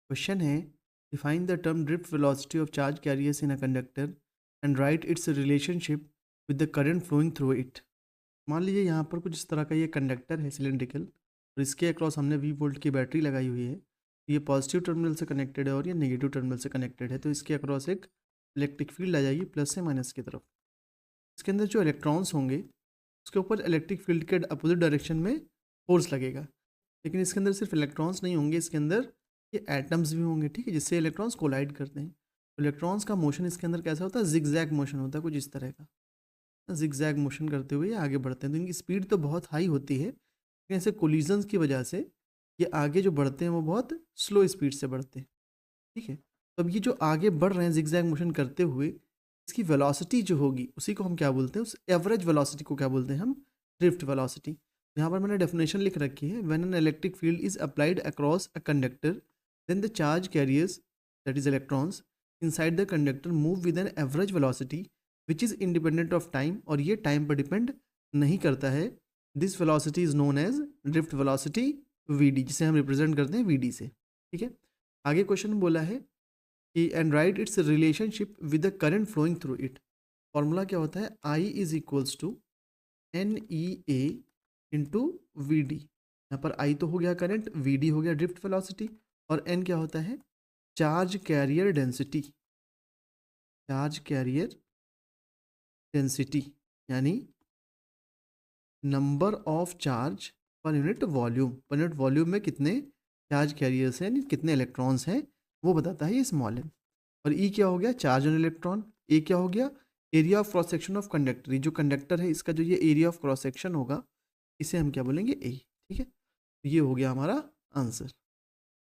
Question है, define the term drift velocity of charge carriers in a conductor and write its relationship with the current flowing through it. मान लीजिए यहाँ पर कुछ इस तरह का ये कंडक्टर है सिलेंड्रिकल, और इसके अक्रॉस हमने 20 वोल्ट की बैटरी लगाई हुई है। ये पॉजिटिव टर्मिनल से कनेक्टेड है और ये नेगेटिव टर्मिनल से कनेक्टेड है, तो इसके अक्रॉस एक इलेक्ट्रिक फील्ड आ जाएगी प्लस से माइनस की तरफ। इसके अंदर जो इलेक्ट्रॉन्स होंगे उसके ऊपर इलेक्ट्रिक फील्ड के अपोजिट डायरेक्शन में फोर्स लगेगा। लेकिन इसके अंदर सिर्फ इलेक्ट्रॉन्स नहीं होंगे, इसके अंदर ये एटम्स भी होंगे, ठीक है, जिससे इलेक्ट्रॉन्स कोलाइड करते हैं। तो इलेक्ट्रॉन्स का मोशन इसके अंदर कैसा होता है? जिगजैग मोशन होता है, कुछ इस तरह का। जिगजैग मोशन करते हुए ये आगे बढ़ते हैं, तो इनकी स्पीड तो बहुत हाई होती है, लेकिन ऐसे कोलिजन्स की वजह से ये आगे जो बढ़ते हैं वो बहुत स्लो स्पीड से बढ़ते हैं, ठीक है। तो अब ये जो आगे बढ़ रहे हैं जिगजैग मोशन करते हुए, इसकी वेलोसिटी जो होगी उसी को हम क्या बोलते हैं? उस एवरेज वेलोसिटी को क्या बोलते हैं हम? Drift velocity. यहाँ पर मैंने डेफिनेशन लिख रखी है, when an electric field is applied across a conductor then the charge carriers that is electrons inside the conductor move with an average velocity which is independent of time, और ये time पर depend नहीं करता है। This velocity is known as drift velocity v d, जिसे हम represent करते हैं वी डी से, ठीक है। आगे क्वेश्चन बोला है कि and write its relationship with the current flowing through it. Formula क्या होता है? I is equals to n e A into v d. यहाँ पर आई तो हो गया करंट, वी डी हो गया ड्रिफ्ट वेलोसिटी, और एन क्या होता है? Charge carrier density. Charge carrier density यानी number of charge per unit volume. Per unit volume में कितने चार्ज कैरियर्स हैं, यानी कितने इलेक्ट्रॉन्स हैं, वो बताता है ये स्मॉल एन। और ई क्या हो गया? Charge on electron. ए क्या हो गया? Area of cross section of conductor. ये जो कंडक्टर है इसका जो ये एरिया ऑफ क्रॉस सेक्शन होगा इसे हम क्या बोलेंगे? ए, ठीक है। ये हो गया हमारा आंसर।